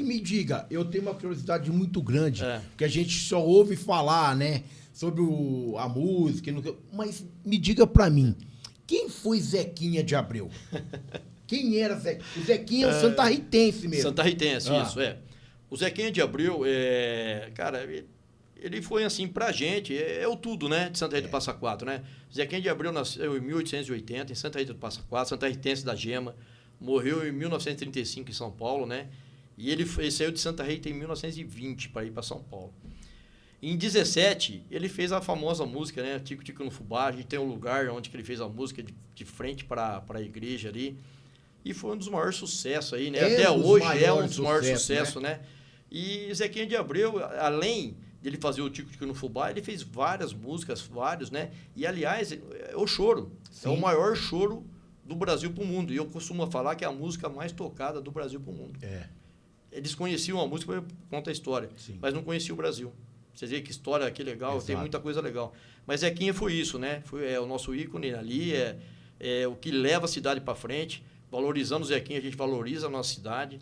me diga, eu tenho uma curiosidade muito grande, que a gente só ouve falar, né, sobre a música, mas me diga pra mim, quem foi Zequinha de Abreu? Quem era Zequinha? O Zequinha é o santarritense mesmo. Santarritense, isso, O Zequinha de Abreu, cara, ele foi assim pra gente, é o tudo, né, de Santa Rita do Passa Quatro, né? Zequinha de Abreu nasceu em 1880, em Santa Rita do Passa Quatro, santarritense da Gema, morreu em 1935 em São Paulo, né? E ele saiu de Santa Rita em 1920 para ir para São Paulo. Em 17, ele fez a famosa música, né? Tico Tico no Fubá. A gente tem um lugar onde que ele fez a música de frente para a igreja ali. E foi um dos maiores sucessos aí, né? Até hoje é um dos maiores sucessos, né? E Zequinha de Abreu, além dele fazer o Tico Tico no Fubá, ele fez várias músicas, vários, né? E, aliás, é o choro. Sim. É o maior choro do Brasil para o mundo. E eu costumo falar que é a música mais tocada do Brasil para o mundo. Eles conheciam a música, conta a história, mas não conheciam o Brasil. Vocês veem que história, que legal, Exato. Tem muita coisa legal. Mas Zequinha foi isso, né? É o nosso ícone ali, é o que leva a cidade para frente. Valorizando o Zequinha, a gente valoriza a nossa cidade.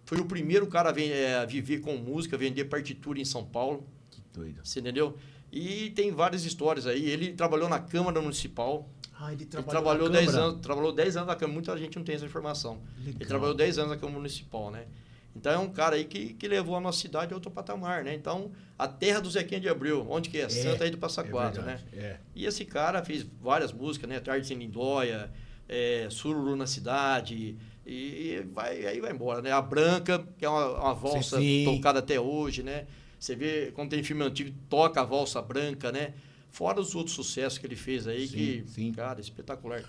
Foi o primeiro cara a viver com música, vender partitura em São Paulo. Que doido. Você entendeu? E tem várias histórias aí. Ele trabalhou na Câmara Municipal. Ele trabalhou 10 anos. Trabalhou 10 anos na Câmara. Muita gente não tem essa informação. Legal. Ele trabalhou 10 anos na Câmara Municipal, né? Então, é um cara aí que levou a nossa cidade a outro patamar, né? Então, a terra do Zequinha de Abreu, onde que é? Santa Rita do Passa Quatro, né? E esse cara fez várias músicas, né? Tarde Sem Lindóia, Sururu na Cidade, e aí vai embora, né? A Branca, que é uma valsa tocada até hoje, né? Você vê, quando tem filme antigo, toca a valsa branca, né? Fora os outros sucessos que ele fez aí, cara, espetacular.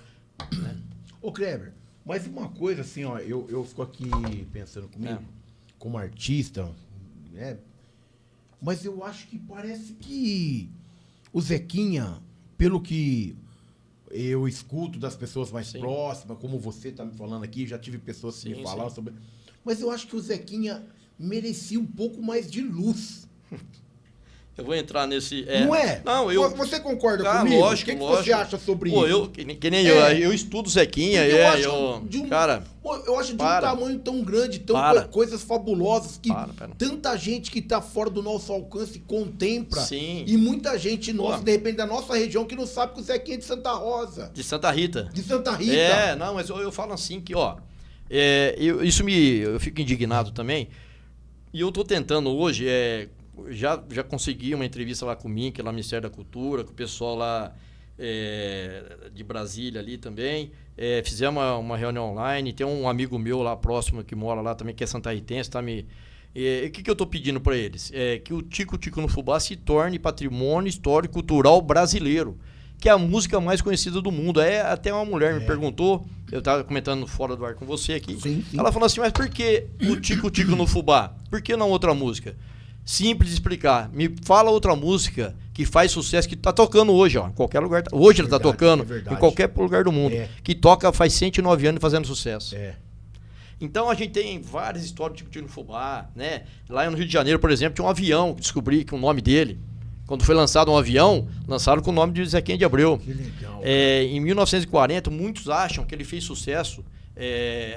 Né? Ô, Kleber, mas uma coisa assim, ó, eu fico aqui pensando comigo, como artista, né? Mas eu acho que parece que o Zequinha, pelo que eu escuto das pessoas mais próximas, como você tá me falando aqui, já tive pessoas que me falaram sobre... Mas eu acho que o Zequinha merecia um pouco mais de luz. Eu vou entrar nesse... Não é? Não, Você concorda comigo? Lógico, o que você acha sobre isso? Eu estudo Zequinha, cara... Eu acho de um tamanho tão grande, coisas fabulosas, que tanta gente que tá fora do nosso alcance contempla. Sim. E muita gente nossa, de repente, da nossa região, que não sabe que o Zequinha é de Santa Rosa. De Santa Rita. De Santa Rita. Não, mas eu falo assim que, eu fico indignado também. E eu tô tentando hoje, já consegui uma entrevista lá com o Mink, lá no Ministério da Cultura, com o pessoal lá de Brasília ali também. Fizemos uma reunião online. Tem um amigo meu lá próximo que mora lá também, que é santarritense, tá me... O que eu estou pedindo para eles? Que o Tico Tico no Fubá se torne patrimônio histórico e cultural brasileiro, que é a música mais conhecida do mundo. Até uma mulher me perguntou, eu estava comentando fora do ar com você aqui, ela falou assim, mas por que o Tico Tico no Fubá? Por que não outra música? Simples de explicar. Me fala outra música que faz sucesso, que tá tocando hoje, ó, em qualquer lugar. Hoje ela tá tocando em qualquer lugar do mundo. Que toca faz 109 anos fazendo sucesso. Então a gente tem várias histórias do Tico Tico no Fubá, né? Lá no Rio de Janeiro, por exemplo, tinha um avião que descobri que o nome dele, quando foi lançado um avião, lançaram com o nome de Zequinha de Abreu. Que legal. Em 1940, muitos acham que ele fez sucesso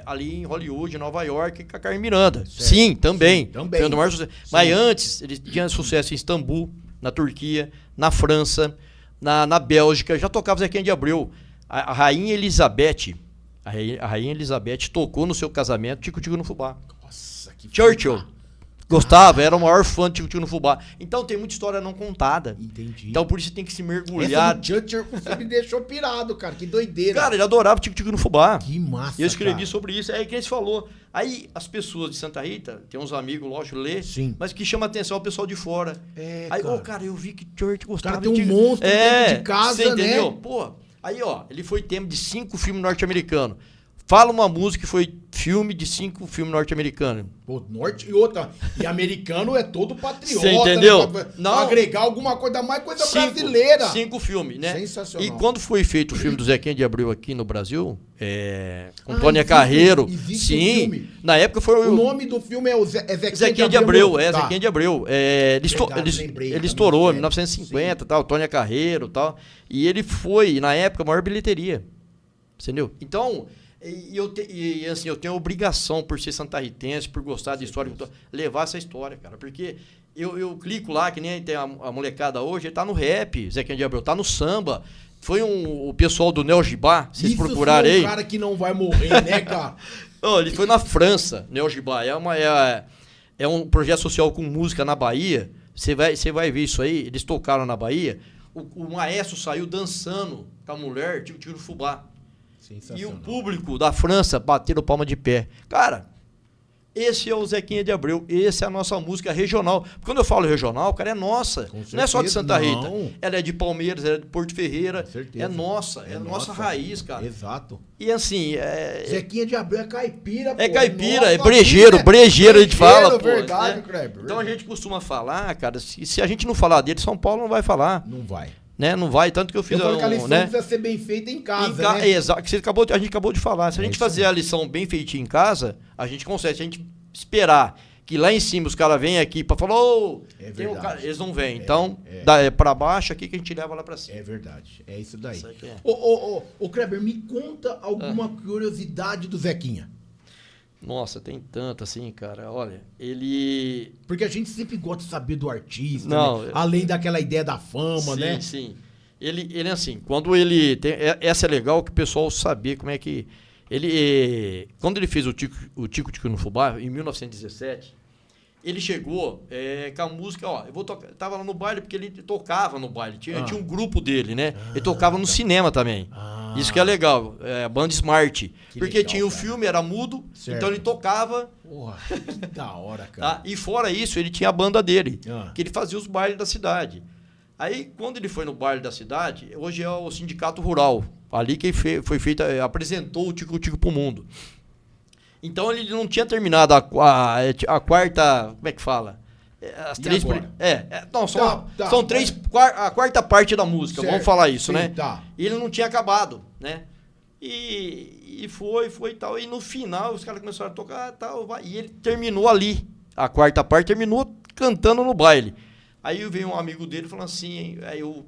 ali em Hollywood, em Nova York, com a Carmen Miranda. Certo. Sim, também. Foi um do maior sucesso. Mas antes, ele tinha sucesso em Istambul, na Turquia, na França, na Bélgica. Já tocava Zequinha de Abreu. A Rainha Elizabeth, a Rainha Elizabeth tocou no seu casamento Tico Tico no Fubá. Nossa, que Churchill gostava, era o maior fã de Tico Tico no Fubá. Então tem muita história não contada. Entendi. Então por isso você tem que se mergulhar. Essa do Churchill você me deixou pirado, cara. Que doideira. Cara, ele adorava Tico Tico no Fubá. Que massa, eu escrevi sobre isso. É que você falou. Aí as pessoas de Santa Rita, tem uns amigos, lógico, lê, mas que chama atenção o pessoal de fora. Aí, cara, eu vi que Churchill gostava de... Cara, tem um monstro dentro de casa, você entendeu? Pô, aí, ele foi tema de 5 filmes norte-americanos. Fala uma música que foi filme de 5 filmes norte-americanos. Pô, norte e outra. E americano é todo patriota. Você entendeu? Né? Pra agregar alguma coisa, mais coisa brasileira. 5 filmes, né? Sensacional. E quando foi feito o filme do Zequinha de Abreu aqui no Brasil, com Tônia Carreiro. Existe um filme. Na época foi o nome do filme é Zequinha de Abreu. Zequinha de Abreu. Ele estourou em 1950, tal, Tônia Carreiro, tal. E ele foi, na época, a maior bilheteria. Entendeu? Então, Assim, eu tenho a obrigação, por ser santarritense, por gostar de história, levar essa história, cara. Porque eu clico lá, que nem tem a molecada hoje, ele tá no rap, Zequinha de Abreu, tá no samba. Foi o pessoal do Neo Gibá, vocês procurarem aí. É um cara que não vai morrer, né, cara? Ele foi na França, Neo Gibá. É um projeto social com música na Bahia. Você vai ver isso aí. Eles tocaram na Bahia. O maestro saiu dançando com a mulher, tiro no fubá. E o público da França bateram palma de pé. Cara, esse é o Zequinha de Abreu. Essa é a nossa música regional. Quando eu falo regional, cara, é nossa. Não é só de Santa Rita. Ela é de Palmeiras, ela é de Porto Ferreira. É nossa. É nossa raiz, cara. Exato. E assim... Zequinha de Abreu é caipira, pô. É caipira, é brejeiro a gente fala, pô. Verdade, né? Então a gente costuma falar, cara, se a gente não falar dele, São Paulo não vai falar. Não vai. Né? Não vai, tanto que eu fiz... Eu falo que a lição precisa ser bem feita em casa, né? Exato, que a gente acabou de falar. Se a gente fazer a lição bem feitinha em casa, a gente consegue. Se a gente esperar que lá em cima os caras venham aqui pra falar, tem um cara, eles não vêm. Então, pra baixo aqui que a gente leva lá pra cima. É verdade, é isso daí. Isso aqui é. Ô, Kleber, me conta alguma curiosidade do Zequinha. Nossa, tem tanto assim, cara. Olha, ele... Porque a gente sempre gosta de saber do artista, não, né? Além daquela ideia da fama, sim, né? Sim, ele assim, quando ele... Essa é legal que o pessoal saber como é que... Quando ele fez o Tico Tico no Fubá, em 1917, ele chegou com a música, eu vou tocar... Tava lá no baile, porque ele tocava no baile. Tinha um grupo dele, né? Ele tocava no cinema também. Isso que é legal, a banda Smart. Porque legal, tinha o filme, era mudo, certo. Então ele tocava. Porra, que da hora, cara. Tá? E fora isso, ele tinha a banda dele, que ele fazia os bailes da cidade. Aí, quando ele foi no baile da cidade, hoje é o Sindicato Rural. Ali que foi feito, apresentou o Tico Tico pro mundo. Então ele não tinha terminado a quarta. Como é que fala? As três. Não, são três. A quarta parte da música, certo. Vamos falar isso, né? Tá. E ele não tinha acabado, né? E foi e tal. E no final os caras começaram a tocar tal. E ele terminou ali. A quarta parte terminou cantando no baile. Aí veio um amigo dele falando assim.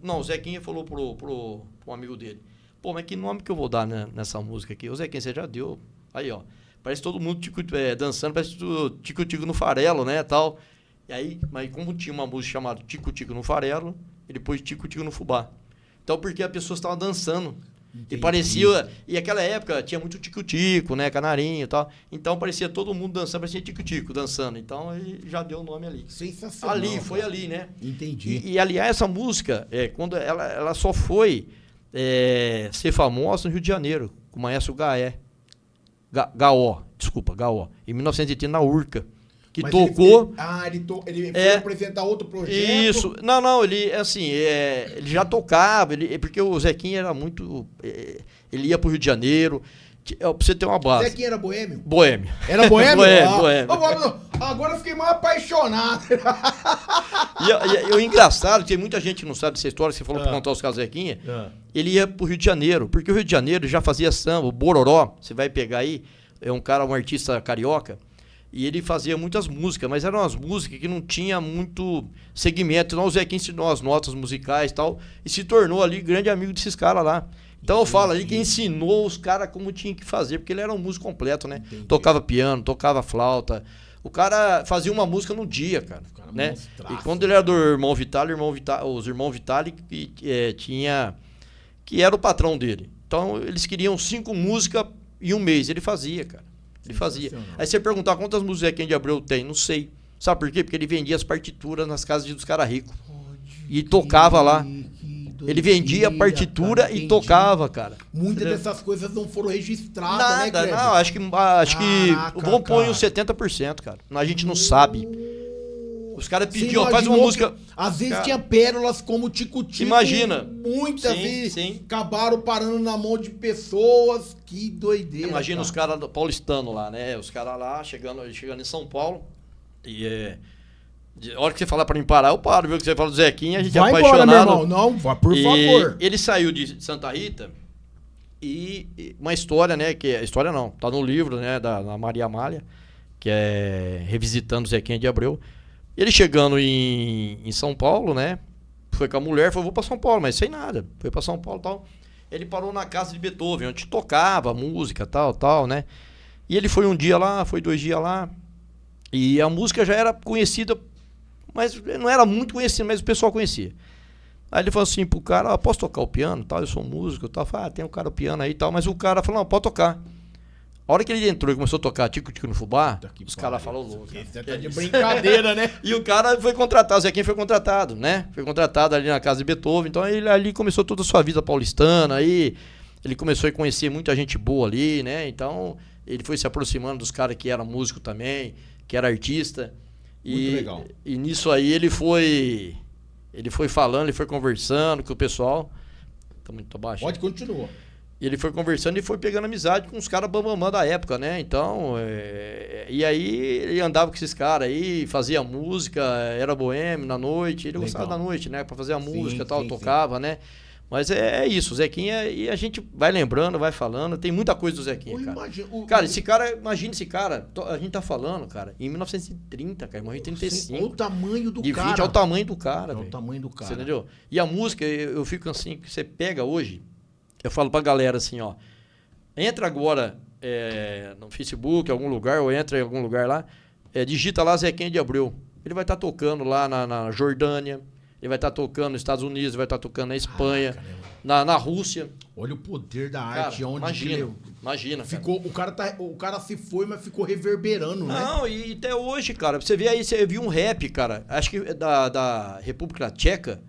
O Zequinha falou pro amigo dele: pô, mas que nome que eu vou dar nessa música aqui? O Zequinha, você já deu. Aí, ó. Parece todo mundo dançando, parece Tico Tico no farelo, né? Tal. E aí, mas como tinha uma música chamada Tico Tico no farelo, ele pôs Tico Tico no fubá. Então, porque a pessoa estava dançando. Entendi. E parecia... E aquela época tinha muito tico-tico, né? Canarinho e tal. Então, parecia todo mundo dançando, parecia tico-tico dançando. Então, ele já deu o nome ali. Sensacional. Foi ali, né? Entendi. E aliás, essa música, quando ela só foi ser famosa no Rio de Janeiro, com o maestro Gaó, em 1930, na Urca. Que mas tocou... Ele foi apresentar outro projeto? Isso. Não, ele, assim, ele já tocava, porque o Zequinha era muito... ele ia pro Rio de Janeiro, pra você ter uma base. Zequinha era boêmio? Boêmio. Era boêmio? Boêmio. Agora eu fiquei mais apaixonado. E o engraçado, que muita gente não sabe dessa história, que você falou pra contar os casos do Zequinha, ele ia pro Rio de Janeiro, porque o Rio de Janeiro já fazia samba, o Bororó, você vai pegar aí, um artista carioca, e ele fazia muitas músicas, mas eram umas músicas que não tinha muito segmento. Então o Zequinha ensinou as notas musicais e tal, e se tornou ali grande amigo desses caras lá. Então eu falo ali que ensinou os caras como tinha que fazer, porque ele era um músico completo, né? Entendi. Tocava piano, tocava flauta. O cara fazia uma música no dia, cara. Né? E quando ele era do irmão Vitali, os irmãos Vitali que era o patrão dele. Então eles queriam 5 músicas em um mês. Ele fazia, cara. Ele fazia. Aí você perguntar quantas músicas Zequinha de Abreu tem, não sei. Sabe por quê? Porque ele vendia as partituras nas casas dos caras ricos. E tocava lá. Ele vendia a partitura, cara, e tocava, cara. Muitas dessas coisas não foram registradas, né, Kleber? Não, acho que vamos pôr uns 70%, cara. A gente não sabe. Os caras pediam, faz uma música... Às vezes tinha pérolas como Tico Tico. Imagina. Muitas vezes acabaram parando na mão de pessoas. Que doideira. Imagina os caras paulistanos lá, né? Os caras lá chegando em São Paulo. E a hora que você falar pra mim parar, eu paro, viu? Que você fala do Zequinha, a gente é apaixonado. Embora, meu irmão. Não, vá, por favor. Ele saiu de Santa Rita e uma história, né? História não, tá no livro, né? Da Maria Amália, que é Revisitando Zequinha de Abreu. Ele chegando em São Paulo, né? Foi com a mulher, falou, vou pra São Paulo, mas sem nada. Foi pra São Paulo e tal. ele parou na casa de Beethoven, onde tocava música, tal, né? E ele foi um dia lá, foi 2 dias lá, e a música já era conhecida, mas não era muito conhecida, mas o pessoal conhecia. Aí ele falou assim pro cara, posso tocar o piano, tal, eu sou músico, tal. Falei, tem um cara o piano aí e tal, mas o cara falou, não, pode tocar. A hora que ele entrou e começou a tocar Tico-Tico no Fubá, os caras falaram louco. Você tá de brincadeira, né? E o cara foi contratado, o Zequinha foi contratado, né? Foi contratado ali na casa de Beethoven, então ele ali começou toda a sua vida paulistana, aí ele começou a conhecer muita gente boa ali, né? Então ele foi se aproximando dos caras que eram músico também, que era artista. Muito legal. E nisso aí ele foi falando, ele foi conversando com o pessoal. Tá muito baixo. Pode, continua. E ele foi conversando e foi pegando amizade com os caras bambambam da época, né? Então, e aí ele andava com esses caras aí, fazia música, era boêmio na noite, ele gostava da noite, né? Pra fazer a música e tal, tocava, né? Mas é isso, o Zequinha, e a gente vai lembrando, vai falando, tem muita coisa do Zequinha, cara. Cara, esse cara, imagina esse cara, a gente tá falando, cara, em 1930, cara, morreu em 35. Olha o tamanho do de 20, cara. Olha o tamanho do cara, velho. Olha o tamanho do cara. Você entendeu? E a música, eu fico assim, que você pega hoje, eu falo pra galera assim, ó, entra agora no Facebook, em algum lugar, ou entra em algum lugar lá, digita lá Zequinha de Abreu. Ele vai estar tocando lá na Jordânia, ele vai estar tocando nos Estados Unidos, vai estar tocando na Espanha, na Rússia. Olha o poder da arte, cara, onde imagina, ficou, o cara se foi, mas ficou reverberando, né? Não, e até hoje, cara, você vê aí, você viu um rap, cara, acho que da República Tcheca,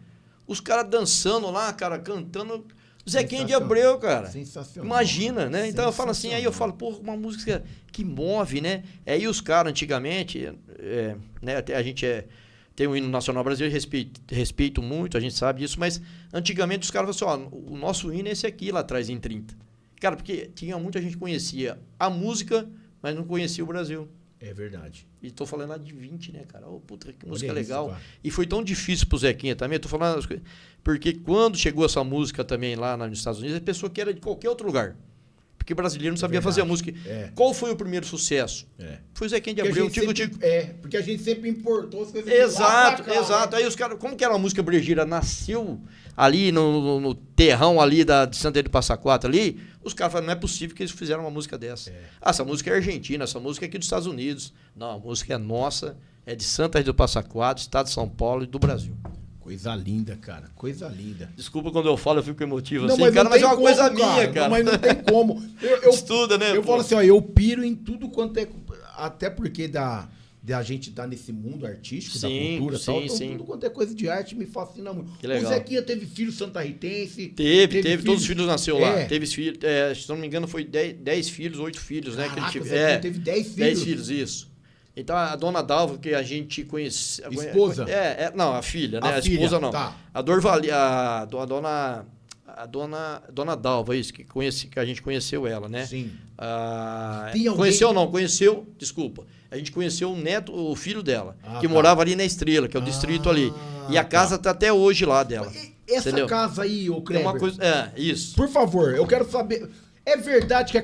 os caras dançando lá, cara, cantando Zequinha de Abreu, cara. Sensacional. Imagina, né? Então eu falo assim, aí eu falo, pô, uma música que move, né? Aí os caras antigamente, né, até a gente tem o hino nacional brasileiro, respeito muito, a gente sabe disso, mas antigamente os caras falavam assim, ó, o nosso hino é esse aqui lá atrás, em 30. Cara, porque tinha muita gente que conhecia a música, mas não conhecia o Brasil. É verdade. E tô falando lá de 20, né, cara? Puta, que música Olha isso, legal. cara. E foi tão difícil pro Zequinha também, eu tô falando as coisas, porque quando chegou essa música também lá nos Estados Unidos, a pessoa que era de qualquer outro lugar. Porque brasileiro não sabia fazer a música. Qual foi o primeiro sucesso? Foi o Zequinha de Abreu, Tico-Tico. Porque a gente sempre importou as coisas Exato, de lá pra cá, exato. né? Aí os caras, como que era a música brejeira? Nasceu ali no terrão ali de Santa Rita do Passa Quatro ali, os caras falaram, não é possível que eles fizeram uma música dessa. Essa música é argentina, essa música é aqui dos Estados Unidos. Não, a música é nossa, é de Santa Rita do Passa Quatro, estado de São Paulo e do Brasil. Coisa linda, cara. Coisa linda. Desculpa quando eu falo, eu fico emotivo Não, assim, mas cara, não mas é tem uma coisa como, minha, cara. Não, mas não tem como. Estuda, né? Eu falo assim, ó, eu piro em tudo quanto é... Até porque da gente estar nesse mundo artístico, da cultura e tal, então tudo quanto é coisa de arte me fascina muito. Que legal. O Zequinha teve filho santarritense. Teve todos os filhos nasceu lá. Teve filhos, se não me engano, foi 10 filhos, 8 filhos, né? Caraca, que ele teve 10 filhos. 10 filhos, isso. Então, a dona Dalva, que a gente conhece... Esposa? Não, a filha, né? A esposa não. Tá. A dona Dalva, isso, que a gente conheceu ela, né? Sim. Conheceu, desculpa. A gente conheceu o filho dela, que morava ali na Estrela, que é o distrito ali. E a casa tá até hoje lá dela. Essa entendeu? casa aí, ô Kleber... É uma coisa... isso. Por favor, eu quero saber... É verdade que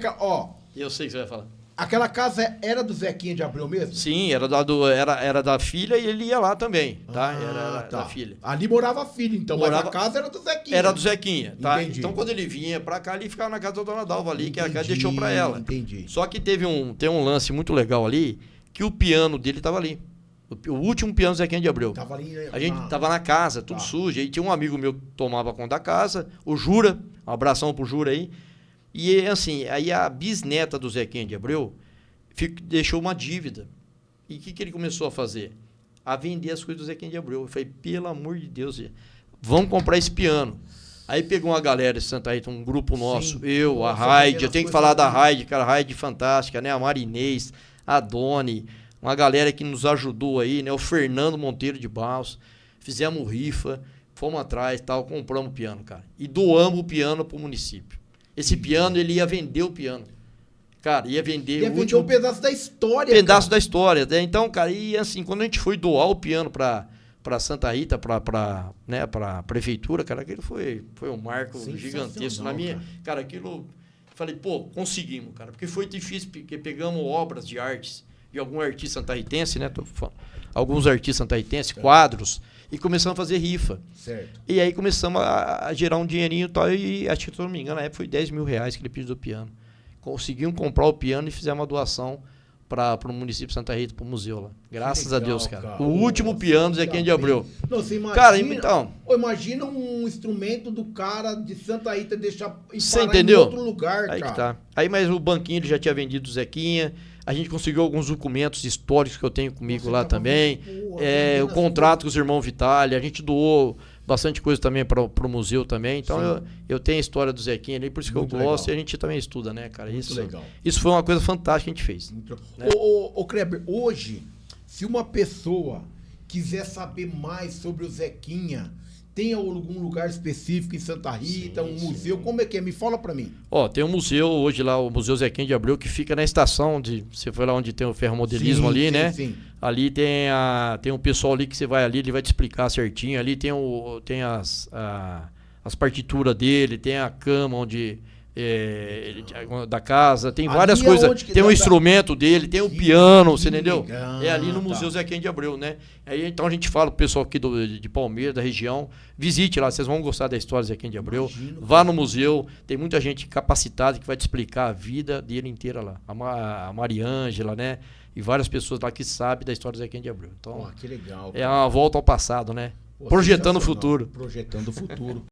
Eu sei o que você vai falar. Aquela casa era do Zequinha de Abreu mesmo? Sim, era da filha e ele ia lá também, tá? Era da filha. Ali morava a filha, então, mas a casa era do Zequinha. Era do Zequinha, tá? Entendi. Então, quando ele vinha pra cá, ele ficava na casa da dona Dalva ali, que a casa deixou pra ela. Entendi. Só que tem um lance muito legal ali, que o piano dele tava ali. O último piano do Zequinha de Abreu. Tava ali, a gente tava na casa, tudo sujo. Aí tinha um amigo meu que tomava conta da casa, o Jura, um abração pro Jura aí. E assim, aí a bisneta do Zequinha de Abreu deixou uma dívida. E o que ele começou a fazer? A vender as coisas do Zequinha de Abreu. Eu falei, pelo amor de Deus, vamos comprar esse piano. Aí pegou uma galera de Santa Rita, um grupo nosso, a Raide, eu tenho que falar da Raide, cara, a Raide fantástica, né? A Marinês, a Doni, uma galera que nos ajudou aí, né? O Fernando Monteiro de Barros, fizemos rifa, fomos atrás, tal, compramos o piano, cara. E doamos o piano pro município. Esse piano, ele ia vender o piano. Cara, ia vender um pedaço da história. Pedaço da história, né? Então, cara, e assim, quando a gente foi doar o piano pra Santa Rita, pra prefeitura, cara, aquilo foi um marco gigantesco. Na minha, cara, aquilo, falei, pô, conseguimos, cara, porque foi difícil, porque pegamos obras de artes, de algum artista santarritense, né? Alguns artistas santarritenses, quadros, e começamos a fazer rifa. Certo. E aí começamos a gerar um dinheirinho e tal, e acho que, se eu não me engano, na época foi 10 mil reais que ele pediu do piano. Conseguimos comprar o piano e fizemos uma doação para o município de Santa Rita, para o museu lá. Graças a Deus, cara. O último piano do Zequinha de Abreu. Não, você imagina, cara, então... Imagina um instrumento do cara de Santa Rita deixar e você parar entendeu? em outro lugar, aí cara. Que tá. Aí, mas o banquinho ele já tinha vendido do Zequinha. A gente conseguiu alguns documentos históricos que eu tenho comigo Você lá também. O contrato com os irmãos Vitale. A gente doou bastante coisa também para o museu também. Então, eu tenho a história do Zequinha ali, por isso que Muito eu gosto legal. e a gente também estuda, né, cara? Muito legal. Isso foi uma coisa fantástica que a gente fez. Né? Ô, Kleber, hoje, se uma pessoa quiser saber mais sobre o Zequinha, tem algum lugar específico em Santa Rita, museu? Como é que é? Me fala pra mim. Ó, tem um museu hoje lá, o Museu Zequinha de Abreu, que fica na estação de... Você foi lá onde tem o ferromodelismo ali, né? Sim. Ali tem um pessoal ali que você vai ali, ele vai te explicar certinho. Ali tem as partituras dele, tem a cama onde... da casa, tem várias coisas. Tem o instrumento dele, tem o piano, você entendeu? É ali no Museu Zequinha de Abreu, né? Aí então a gente fala pro pessoal aqui de Palmeiras, da região, visite lá, vocês vão gostar da história do Zequinha de Abreu. Vá no museu, tem muita gente capacitada que vai te explicar a vida dele inteira lá. A Mariângela, né? E várias pessoas lá que sabem da história do Zequinha de Abreu. Então, que legal. É uma volta ao passado, né? Projetando o futuro. Projetando o futuro.